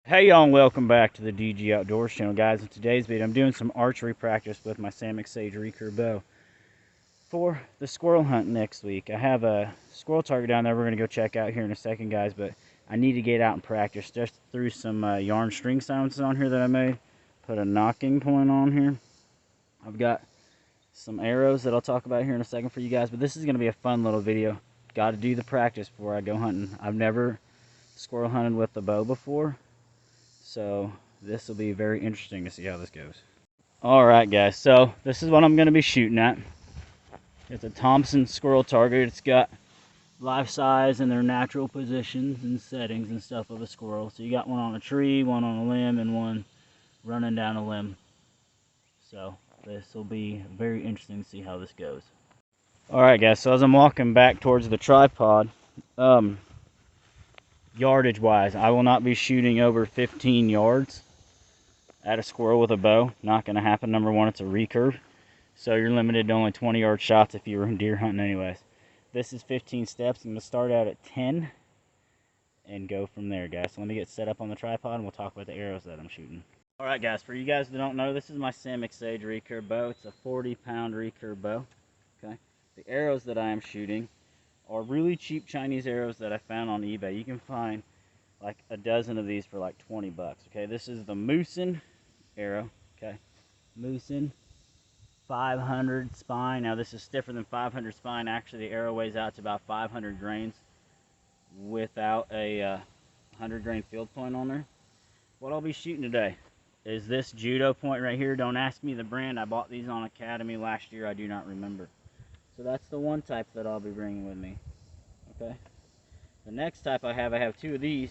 Hey y'all, and welcome back to the DG Outdoors channel, guys. In today's video, I'm doing some archery practice with my Sam Sage recurve bow for the squirrel hunt next week. I have a squirrel target down there we're going to go check out here in a second, guys, but I need to get out and practice. Just threw some yarn string silences on here that I made. Put a knocking point on here. I've got some arrows that I'll talk about here in a second for you guys, but this is going to be a fun little video. Got to do the practice before I go hunting. I've never squirrel hunted with the bow before, so this will be very interesting to see how this goes. Alright guys, so this is what I'm going to be shooting at. It's a Thompson squirrel target. It's got life size and their natural positions and settings and stuff of a squirrel. So you got one on a tree, one on a limb, and one running down a limb. So this will be very interesting to see how this goes. Alright guys, so as I'm walking back towards the tripod, yardage wise, I will not be shooting over 15 yards at a squirrel with a bow. Not going to happen. Number one, it's a recurve, so you're limited to only 20-yard shots if you were deer hunting anyways. This is 15 steps. I'm going to start out at 10 and go from there, guys. So let me get set up on the tripod and we'll talk about the arrows that I'm shooting. Alright guys, for you guys that don't know, this is my Sam Sage recurve bow. It's a 40-pound recurve bow. Okay, the arrows that I am shooting are really cheap Chinese arrows that I found on eBay. You can find like a dozen of these for like 20 bucks. Okay, this is the Moosin arrow. Okay, Moosin 500 spine. Now this is stiffer than 500 spine. Actually, the arrow weighs out to about 500 grains without a 100 grain field point on there. What I'll be shooting today is this judo point right here. Don't ask me the brand. I bought these on Academy last year. I do not remember. So that's the one type that I'll be bringing with me. Okay, the next type I have two of these.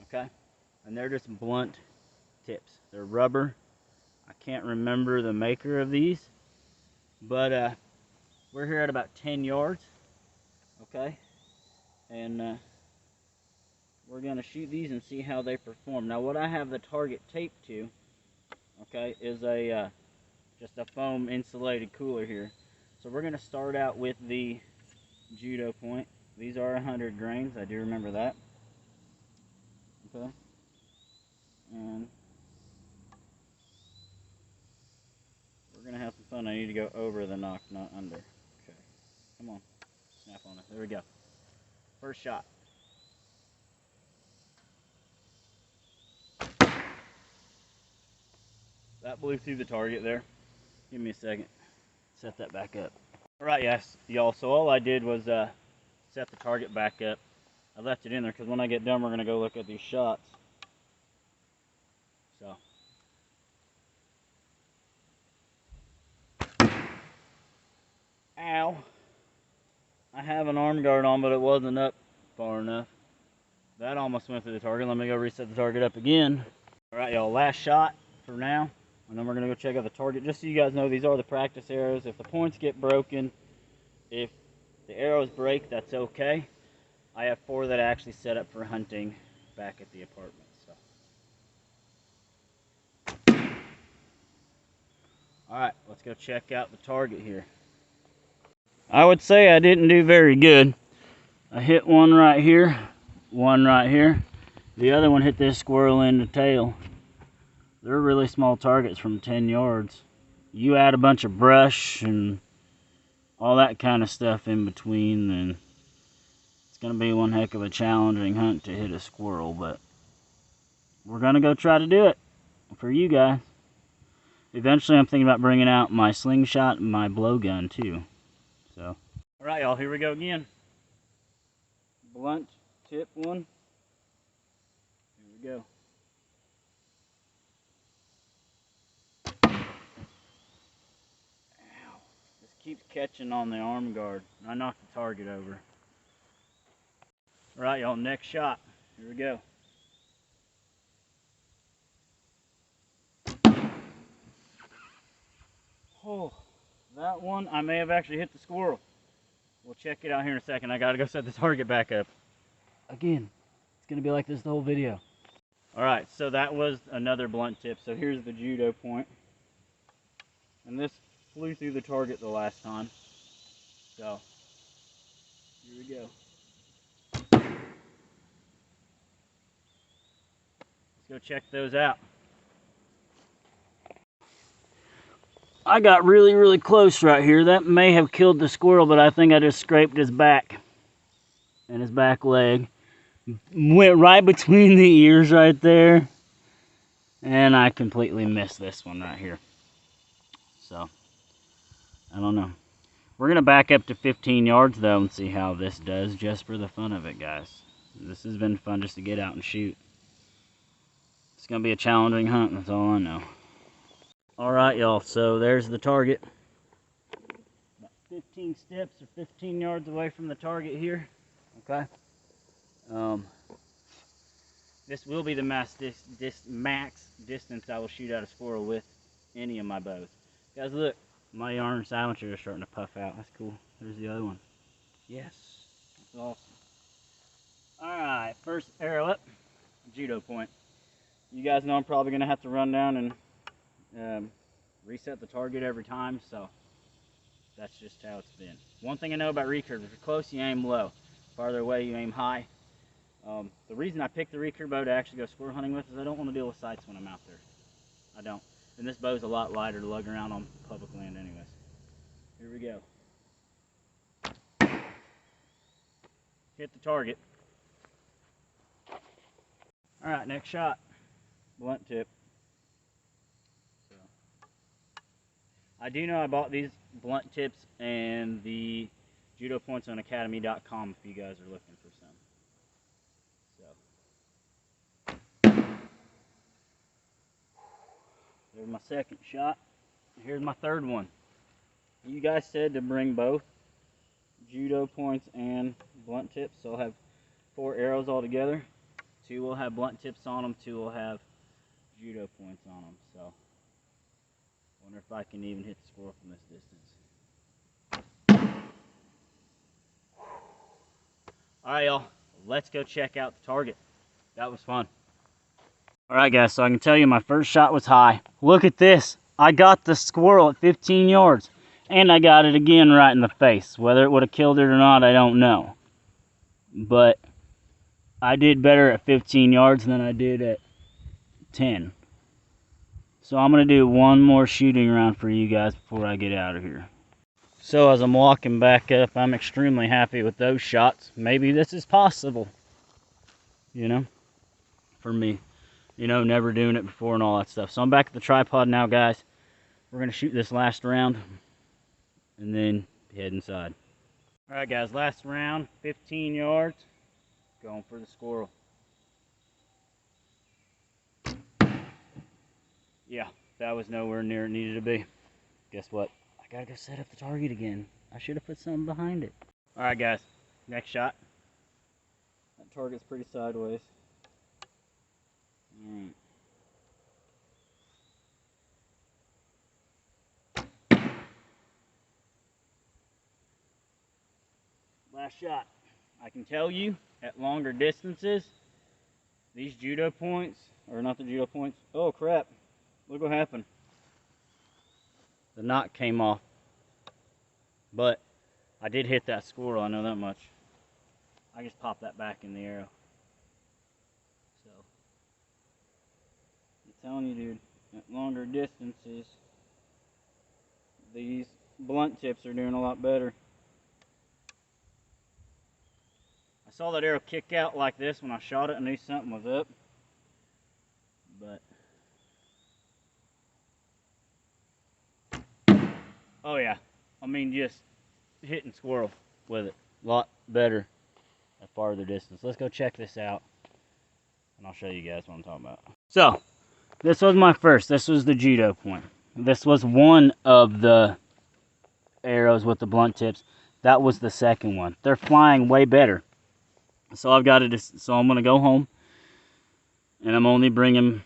Okay, and they're just blunt tips. They're rubber. I can't remember the maker of these, but we're here at about 10 yards. Okay, and we're gonna shoot these and see how they perform. Now what I have the target taped to, okay, is a just a foam insulated cooler here. So we're gonna start out with the judo point. These are 100 grains, I do remember that. Okay, and we're gonna have some fun. I need to go over the knock, not under. Okay, come on, snap on it. There we go. First shot. That blew through the target there. Give me a second. Set that back up. Alright, yes, y'all. So all I did was set the target back up. I left it in there because when I get done, we're going to go look at these shots. So. Ow. I have an arm guard on, but it wasn't up far enough. That almost went through the target. Let me go reset the target up again. Alright, y'all. Last shot for now. And then we're going to go check out the target. Just so you guys know, these are the practice arrows. If the points get broken, if the arrows break, that's okay. I have 4 that I actually set up for hunting back at the apartment. So. Alright, let's go check out the target here. I would say I didn't do very good. I hit one right here, one right here. The other one hit this squirrel in the tail. They're really small targets from 10 yards. You add a bunch of brush and all that kind of stuff in between, then it's going to be one heck of a challenging hunt to hit a squirrel, but we're going to go try to do it for you guys. Eventually I'm thinking about bringing out my slingshot and my blowgun too. So, alright y'all, here we go again. Blunt tip one. Here we go. Keeps catching on the arm guard. I knocked the target over. All right, y'all, next shot. Here we go. Oh, that one, I may have actually hit the squirrel. We'll check it out here in a second. I gotta go set the target back up. Again, it's gonna be like this the whole video. All right, so that was another blunt tip. So here's the judo point. And this flew through the target the last time. So, here we go. go check those out. I got really, really close right here. That may have killed the squirrel, but I think I just scraped his back and his back leg. Went right between the ears right there. And I completely missed this one right here. So, I don't know. We're going to back up to 15 yards, though, and see how this does, just for the fun of it, guys. This has been fun just to get out and shoot. It's going to be a challenging hunt, that's all I know. Alright, y'all, so there's the target. About 15 steps or 15 yards away from the target here. Okay. This will be the max distance I will shoot at a squirrel with any of my bows. Guys, look, my yarn silencer is starting to puff out. That's cool. There's the other one. Yes, that's awesome. Alright, first arrow up, judo point. You guys know I'm probably going to have to run down and reset the target every time, so that's just how it's been. One thing I know about recurve, if you're close, you aim low. Farther away, you aim high. The reason I picked the recurve bow to actually go squirrel hunting with is I don't want to deal with sights when I'm out there. I don't. And this bow's a lot lighter to lug around on public land anyways. Here we go. Hit the target. Alright, next shot. Blunt tip. So, I do know I bought these blunt tips and the judo points on academy.com if you guys are looking for some. There's my second shot. Here's my third one. You guys said to bring both judo points and blunt tips, so I'll have 4 arrows all together. 2 will have blunt tips on them, 2 will have judo points on them. So, I wonder if I can even hit the squirrel from this distance. Alright, y'all, let's go check out the target. That was fun. Alright guys, so I can tell you my first shot was high. Look at this. I got the squirrel at 15 yards. And I got it again right in the face. Whether it would have killed it or not, I don't know. But I did better at 15 yards than I did at 10. So I'm going to do one more shooting round for you guys before I get out of here. So as I'm walking back up, I'm extremely happy with those shots. Maybe this is possible. You know, for me. You know, never doing it before and all that stuff. So I'm back at the tripod now, guys. We're going to shoot this last round and then head inside. Alright guys, last round, 15 yards. Going for the squirrel. Yeah, that was nowhere near it needed to be. Guess what? I gotta go set up the target again. I should have put something behind it. Alright guys, next shot. That target's pretty sideways. Alright. Last shot. I can tell you, at longer distances, these judo points, or not the judo points, oh crap, look what happened. The knot came off. But I did hit that squirrel, I know that much. I just popped that back in the arrow. So, I'm telling you, dude, at longer distances, these blunt tips are doing a lot better. I saw that arrow kick out like this when I shot it. I knew something was up. But, oh yeah, I mean just hitting squirrel with it. A lot better at farther distance. Let's go check this out. And I'll show you guys what I'm talking about. So, this was my first. This was the judo point. This was one of the arrows with the blunt tips. That was the second one. They're flying way better. So I've got to. So I'm gonna go home, and I'm only bringing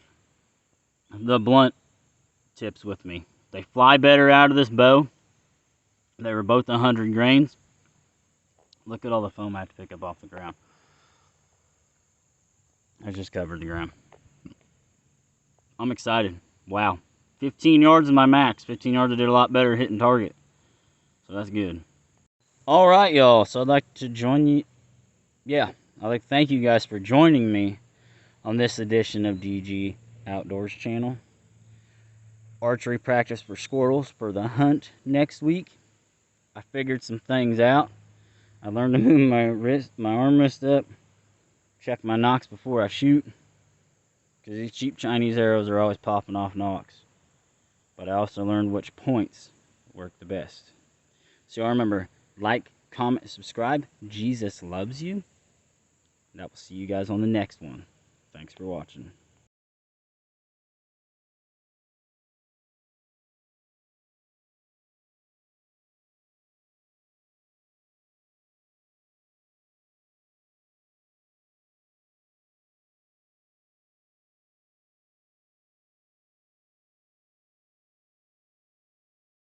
the blunt tips with me. They fly better out of this bow. They were both 100 grains. Look at all the foam I have to pick up off the ground. I just covered the ground. I'm excited. Wow. 15 yards is my max. 15 yards I did a lot better hitting target. So that's good. Alright, y'all. So I'd like to join you. Yeah. I'd like to thank you guys for joining me on this edition of GG Outdoors channel. Archery practice for squirrels for the hunt next week. I figured some things out. I learned to move my arm wrist up, check my nocks before I shoot, because these cheap Chinese arrows are always popping off nocks. But I also learned which points work the best. So y'all remember, like, comment, subscribe. Jesus loves you. And I will see you guys on the next one. Thanks for watching.